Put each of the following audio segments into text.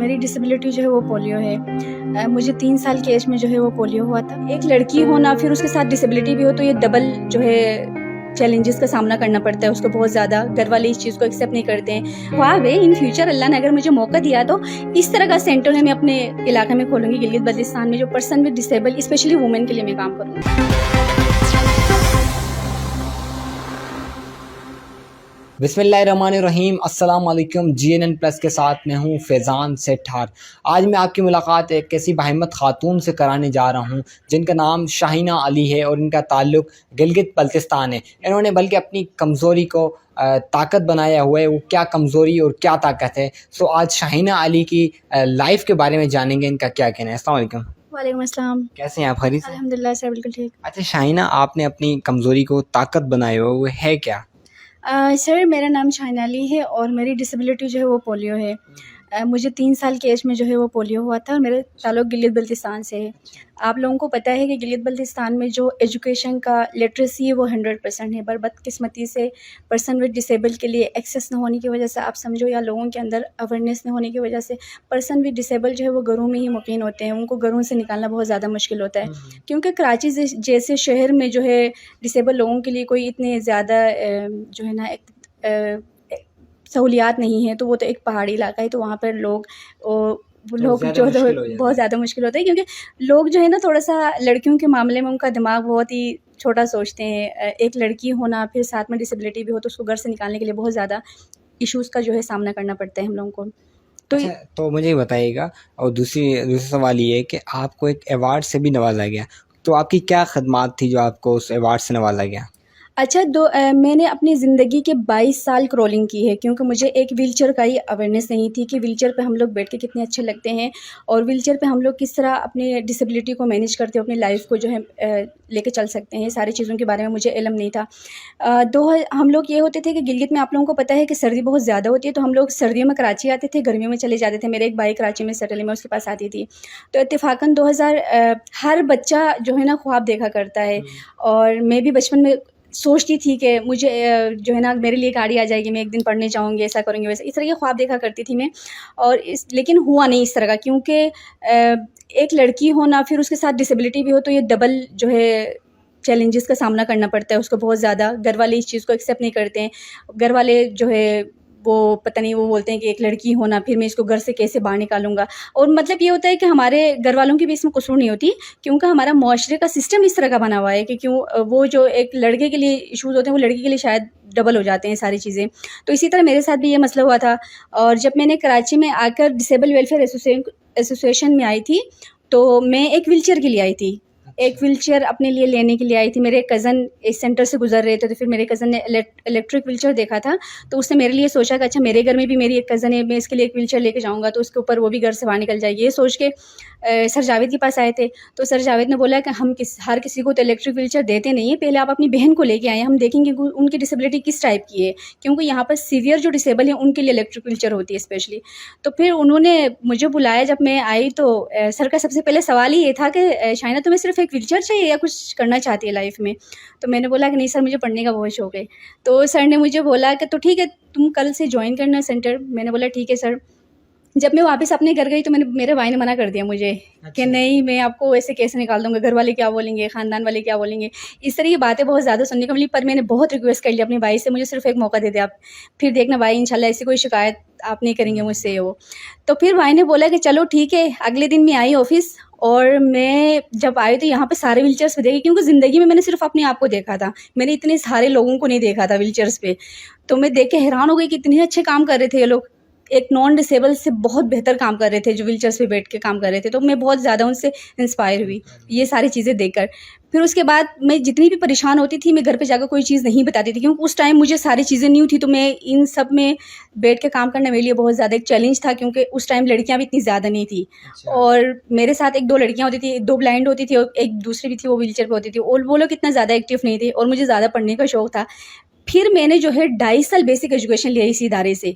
میری ڈسیبلٹی جو ہے وہ پولیو ہے. مجھے 3 سال کی ایج میں جو ہے وہ پولیو ہوا تھا. ایک لڑکی ہونا پھر اس کے ساتھ ڈسیبلٹی بھی ہو تو یہ ڈبل جو ہے چیلنجز کا سامنا کرنا پڑتا ہے اس کو بہت زیادہ. گھر والے اس چیز کو ایکسیپٹ نہیں کرتے ہیں. خواب ہے ان فیوچر اللہ نے اگر مجھے موقع دیا تو اس طرح کا سینٹر میں اپنے علاقے میں کھولوں گی گلگت بلتستان میں, جو person with disable especially women کے لیے میں کام کروں گی. بسم اللہ الرحمن الرحیم. السلام علیکم. GNN+ کے ساتھ میں ہوں فیضان سیٹھار. آج میں آپ کی ملاقات ایک ایسی باہمت خاتون سے کرانے جا رہا ہوں جن کا نام شاہینہ علی ہے اور ان کا تعلق گلگت بلتستان ہے. انہوں نے بلکہ اپنی کمزوری کو طاقت بنایا ہوا ہے. وہ کیا کمزوری اور کیا طاقت ہے, سو آج شاہینہ علی کی لائف کے بارے میں جانیں گے, ان کا کیا کہنا ہے. السلام علیکم. وعلیکم السلام. کیسے ہیں آپ؟ خیریت سے؟ الحمد للہ سر بالکل ٹھیک. اچھا شاہینہ, آپ نے اپنی کمزوری کو طاقت بنایا ہوا, وہ ہے کیا؟ سر میرا نام شاہینہ علی ہے اور میری ڈسیبلٹی جو ہے وہ پولیو ہے. مجھے 3 سال کی ایج میں جو ہے وہ پولیو ہوا تھا اور میرے تعلق گلگت بلتستان سے ہے. آپ لوگوں کو پتہ ہے کہ گلگت بلتستان میں جو ایجوکیشن کا لٹریسی ہے وہ 100% ہے, پر بدقسمتی سے پرسن ود ڈسیبل کے لیے ایکسیس نہ ہونے کی وجہ سے آپ سمجھو, یا لوگوں کے اندر اویئرنیس نہ ہونے کی وجہ سے پرسن ود ڈسیبل جو ہے وہ گھروں میں ہی مقیم ہوتے ہیں. ان کو گھروں سے نکالنا بہت زیادہ مشکل ہوتا ہے کیونکہ کراچی جیسے شہر میں جو ہے ڈسیبل لوگوں کے لیے کوئی اتنے زیادہ جو ہے نا سہولیات نہیں ہیں. تو وہ تو ایک پہاڑی علاقہ ہے, تو وہاں پر لوگ جو بہت زیادہ مشکل ہوتا ہے کیونکہ لوگ جو ہے نا تھوڑا سا لڑکیوں کے معاملے میں ان کا دماغ بہت ہی چھوٹا سوچتے ہیں. ایک لڑکی ہونا پھر ساتھ میں ڈسیبلٹی بھی ہو تو اس کو گھر سے نکالنے کے لیے بہت زیادہ ایشوز کا جو ہے سامنا کرنا پڑتا ہے ہم لوگوں کو. تو مجھے بتائیے گا, اور دوسرا سوال یہ ہے کہ آپ کو ایک ایوارڈ سے بھی نوازا گیا, تو آپ کی کیا خدمات تھی جو آپ کو اس ایوارڈ سے نوازا گیا؟ اچھا, میں نے اپنی زندگی کے 22 سال کرولنگ کی ہے کیونکہ مجھے ایک ویل چیئر کا ہی اویئرنیس نہیں تھی کہ ویل چیئر پہ ہم لوگ بیٹھ کے کتنے اچھے لگتے ہیں اور ویل چیئر پہ ہم لوگ کس طرح اپنی ڈسیبلٹی کو مینیج کرتے ہیں, اپنی لائف کو جو ہے لے کے چل سکتے ہیں. ساری چیزوں کے بارے میں مجھے علم نہیں تھا. ہم لوگ یہ ہوتے تھے کہ گلگت میں آپ لوگوں کو پتہ ہے کہ سردی بہت زیادہ ہوتی ہے, تو ہم لوگ سردیوں میں کراچی آتے تھے, گرمیوں میں چلے جاتے تھے. میرے ایک بھائی کراچی میں سیٹل ہے, میں اس کے پاس آتی تھی. تو اتفاقاً 2000 ہر بچہ جو ہے نا خواب دیکھا کرتا ہے, اور میں بھی بچپن میں سوچتی تھی کہ مجھے جو ہے نا میرے لیے گاڑی آ جائے گی, میں ایک دن پڑھنے جاؤں گی, ایسا کروں گی ویسا, اس طرح کے خواب دیکھا کرتی تھی میں. اور لیکن ہوا نہیں اس طرح کا, کیونکہ ایک لڑکی ہونا پھر اس کے ساتھ ڈسیبلٹی بھی ہو تو یہ ڈبل جو ہے چیلنجز کا سامنا کرنا پڑتا ہے اس کو بہت زیادہ. گھر والے اس چیز کو ایکسیپٹ نہیں کرتے ہیں. گھر والے جو ہے وہ پتہ نہیں, وہ بولتے ہیں کہ ایک لڑکی ہونا پھر میں اس کو گھر سے کیسے باہر نکالوں گا. اور مطلب یہ ہوتا ہے کہ ہمارے گھر والوں کی بھی اس میں قصور نہیں ہوتی, کیونکہ ہمارا معاشرے کا سسٹم اس طرح کا بنا ہوا ہے کہ کیوں وہ جو ایک لڑکے کے لیے ایشوز ہوتے ہیں وہ لڑکی کے لیے شاید ڈبل ہو جاتے ہیں ساری چیزیں. تو اسی طرح میرے ساتھ بھی یہ مسئلہ ہوا تھا. اور جب میں نے کراچی میں آ کر ڈسیبل ویلفیئر ایسوسیشن میں آئی تھی تو میں ایک ویل چیئر کے لیے آئی تھی. ایک ویل چیئر اپنے لیے لینے کے لیے آئی تھی. میرے کزن اس سینٹر سے گزر رہے تھے, تو پھر میرے کزن نے الیکٹرک ویل چیئر دیکھا تھا, تو اس نے میرے لیے سوچا کہ اچھا میرے گھر میں بھی میری ایک کزن ہے, میں اس کے لیے ایک ویل چیئر لے کے جاؤں گا تو اس کے اوپر وہ بھی گھر سے باہر نکل جائے گی. یہ سوچ کے سر جاوید کے پاس آئے تھے. تو سر جاوید نے بولا کہ ہم ہر کسی کو تو الیکٹرک ویل چیئر دیتے نہیں ہیں, پہلے آپ اپنی بہن کو لے کے آئیں, ہم دیکھیں گے ان کی ڈسیبلٹی کس ٹائپ کی ہے, کیونکہ یہاں پر سیویئر جو ڈسیبل ہیں ان کے لیے الیکٹرک ویل چیئر ہوتی ہے اسپیشلی. تو پھر انہوں نے مجھے بلایا. جب میں آئی تو سر کا سب سے پہلے سوال ہی یہ تھا کہ شاہینہ تمہیں صرف ایک ویل چیئر چاہیے یا کچھ کرنا چاہتی ہے لائف میں؟ تو میں نے بولا کہ نہیں سر, مجھے پڑھنے کا بہت شوق ہے. تو سر نے مجھے بولا کہ تو ٹھیک ہے تم کل سے جوائن کرنا سینٹر. میں نے بولا ٹھیک ہے سر. جب میں واپس اپنے گھر گئی تو میرے بھائی نے منع کر دیا مجھے کہ نہیں, میں آپ کو ایسے کیسے نکال دوں گا, گھر والے کیا بولیں گے, خاندان والے کیا بولیں گے. اس طرح کی باتیں بہت زیادہ سننے کو ملی, پر میں نے بہت ریکویسٹ کر لیا اپنے بھائی سے, مجھے صرف ایک موقع دے دے آپ, پھر دیکھنا بھائی انشاءاللہ ایسی کوئی شکایت آپ نہیں کریں گے مجھ سے. وہ تو پھر بھائی نے بولا کہ چلو ٹھیک ہے. اگلے دن میں آئی آفس, اور میں جب آئی تو یہاں پہ سارے ویل چیئرس پہ دیکھی, کیونکہ زندگی میں نے صرف اپنے آپ کو دیکھا تھا, میں نے اتنے سارے لوگوں کو نہیں دیکھا تھا ویل چیئرس پہ. تو میں دیکھ کے حیران ہو گئی کہ اتنے اچھے کام کر رہے تھے یہ لوگ, ایک نان ڈسیبل سے بہت بہتر کام کر رہے تھے جو ویل چیئرس پہ بیٹھ کے کام کر رہے تھے. تو میں بہت زیادہ ان سے انسپائر ہوئی یہ ساری چیزیں دیکھ کر. پھر اس کے بعد میں جتنی بھی پریشان ہوتی تھی میں گھر پہ جا کر کوئی چیز نہیں بتاتی تھی, کیونکہ اس ٹائم مجھے ساری چیزیں نیو تھی. تو میں ان سب میں بیٹھ کے کام کرنا میرے لیے بہت زیادہ ایک چیلنج تھا, کیونکہ اس ٹائم لڑکیاں بھی اتنی زیادہ نہیں تھی. اور میرے ساتھ 1-2 لڑکیاں ہوتی تھی, 2 بلائنڈ ہوتی تھی اور ایک دوسری بھی تھی وہ ویل چیئر پہ ہوتی تھی, اور وہ لوگ اتنا زیادہ ایکٹیو نہیں تھے, اور مجھے زیادہ پڑھنے کا شوق تھا. پھر میں نے جو ہے 2.5 سال بیسک ایجوکیشن لیا اسی ادارے سے.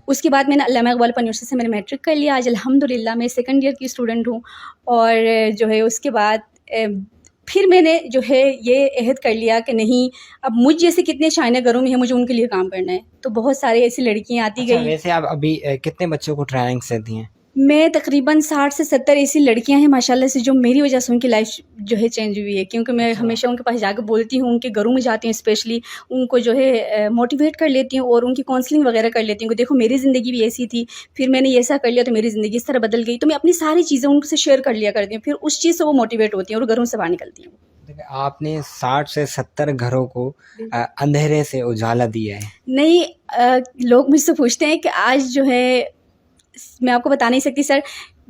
اس کے بعد میں نے علامہ اقبال یونیورسٹی سے میں نے میٹرک کر لیا. آج الحمدللہ میں 2nd ایئر کی اسٹوڈنٹ ہوں. اور جو ہے اس کے بعد پھر میں نے جو ہے یہ عہد کر لیا کہ نہیں, اب مجھ جیسے کتنے شائنہ گھروں میں ہیں, مجھے ان کے لیے کام کرنا ہے. تو بہت سارے ایسی لڑکیاں آتی گئی. ویسے آپ ابھی کتنے بچوں کو ٹریننگ سے دی ہیں؟ میں تقریباً 60 سے 70 ایسی لڑکیاں ہیں ماشاء اللہ سے جو میری وجہ سے ان کی لائف جو ہے چینج ہوئی ہے، کیونکہ میں ہمیشہ ان کے پاس جا کے بولتی ہوں، ان کے گھروں میں جاتی ہوں، اسپیشلی ان کو جو ہے موٹیویٹ کر لیتی ہوں اور ان کی کاؤنسلنگ وغیرہ کر لیتی ہوں کہ دیکھو میری زندگی بھی ایسی تھی، پھر میں نے یہ ایسا کر لیا تو میری زندگی اس طرح بدل گئی، تو میں اپنی ساری چیزیں ان سے شیئر کر لیا کرتی ہوں، پھر اس چیز سے وہ موٹیویٹ ہوتی ہیں اور گھروں سے باہر نکلتی ہیں۔ دیکھیں آپ نے 60 سے 70 گھروں کو اندھیرے سے اجالا دیا ہے۔ نہیں، لوگ مجھ سے پوچھتے ہیں کہ آج جو ہے میں آپ کو بتا نہیں سکتی سر،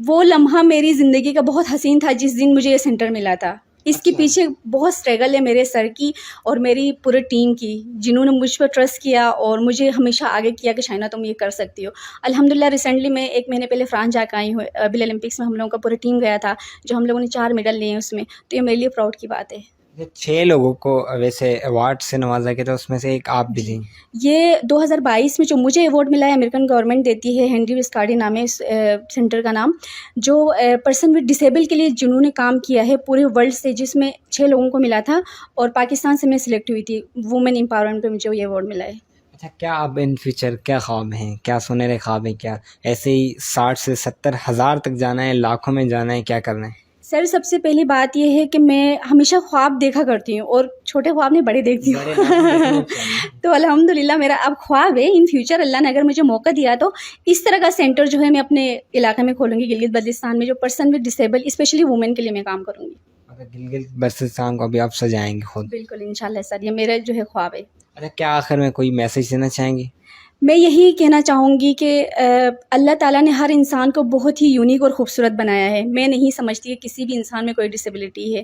وہ لمحہ میری زندگی کا بہت حسین تھا جس دن مجھے یہ سینٹر ملا تھا۔ اس کے پیچھے بہت اسٹرگل ہے میرے سر کی اور میری پورے ٹیم کی، جنہوں نے مجھ پر ٹرسٹ کیا اور مجھے ہمیشہ آگے کیا کہ شائنہ تم یہ کر سکتی ہو۔ الحمدللہ ریسنٹلی میں 1 مہینے پہلے فرانس جا کے آئی ہوں، بل اولمپکس میں ہم لوگوں کا پورا ٹیم گیا تھا، جو ہم لوگوں نے 4 میڈل لیے ہیں اس میں، تو یہ میرے لیے پراؤڈ کی بات ہے۔ 6 لوگوں کو ویسے ایوارڈ سے نوازا گیا تھا، اس میں سے ایک آپ بھی تھیں۔ یہ 2022 میں جو مجھے ایوارڈ ملا ہے، امریکن گورنمنٹ دیتی ہے، ہینری وسکارڈی نام ہے اس سینٹر کا نام، جو پرسن ود ڈسیبل کے لیے جنہوں نے کام کیا ہے پورے ورلڈ سے، جس میں 6 لوگوں کو ملا تھا اور پاکستان سے میں سلیکٹ ہوئی تھی، وومن امپاورمنٹ پہ مجھے یہ ایوارڈ ملا ہے۔ اچھا، کیا اب ان فیوچر کیا خواب ہیں، کیا سنہرے خواب ہیں، کیا ایسے ہی 60 سے 70 ہزار تک جانا ہے، لاکھوں میں جانا ہے، کیا کرنا ہے؟ سر سب سے پہلی بات یہ ہے کہ میں ہمیشہ خواب دیکھا کرتی ہوں اور چھوٹے خواب نہیں بڑے دیکھتی ہوں تو الحمدللہ میرا اب خواب ہے ان فیوچر اللہ نے اگر مجھے موقع دیا تو اس طرح کا سینٹر جو ہے میں اپنے علاقے میں کھولوں گی، گلگت بلتستان میں، جو person with disable especially women کے لیے میں کام کروں گی۔ گلگت بلتستان کو ابھی آپ سجائیں گے خود؟ بالکل انشاءاللہ سر، یہ میرا جو ہے خواب ہے۔ اچھا، کیا آخر میں کوئی میسج دینا چاہیں گے؟ میں یہی کہنا چاہوں گی کہ اللہ تعالیٰ نے ہر انسان کو بہت ہی یونیک اور خوبصورت بنایا ہے۔ میں نہیں سمجھتی کہ کسی بھی انسان میں کوئی ڈسیبلٹی ہے۔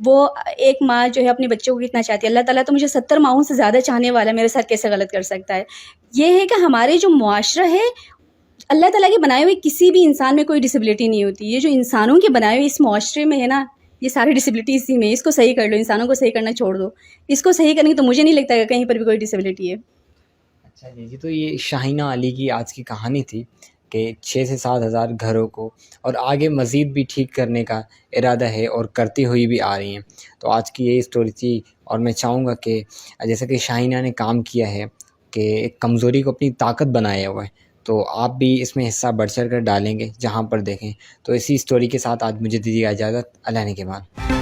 وہ ایک ماں جو ہے اپنے بچوں کو کتنا چاہتی ہے، اللہ تعالیٰ تو مجھے 70 ماؤں سے زیادہ چاہنے والا ہے، میرے ساتھ کیسے غلط کر سکتا ہے؟ یہ ہے کہ ہمارے جو معاشرہ ہے، اللہ تعالیٰ کے بنائے ہوئے کسی بھی انسان میں کوئی ڈسیبلٹی نہیں ہوتی۔ یہ جو انسانوں کے بنائے ہوئے اس معاشرے میں ہے نا، یہ ساری ڈسیبلٹی اسی میں، اس کو صحیح کر لو، انسانوں کو صحیح کرنا چھوڑ دو، اس کو صحیح کرنے کی تو مجھے نہیں لگتا کہ کہیں پر بھی کوئی ڈسیبلٹی ہے۔ اچھا جی، تو یہ شاہینہ علی کی آج کی کہانی تھی کہ 6 سے 7 ہزار گھروں کو اور آگے مزید بھی ٹھیک کرنے کا ارادہ ہے اور کرتی ہوئی بھی آ رہی ہیں۔ تو آج کی یہی اسٹوری تھی اور میں چاہوں گا کہ جیسا کہ شاہینہ نے کام کیا ہے کہ ایک کمزوری کو اپنی طاقت بنایا ہوا ہے، تو آپ بھی اس میں حصہ بڑھ چڑھ کر ڈالیں گے جہاں پر دیکھیں۔ تو اسی اسٹوری کے ساتھ آج مجھے دیجیے اجازت، اللہ نے کے بعد۔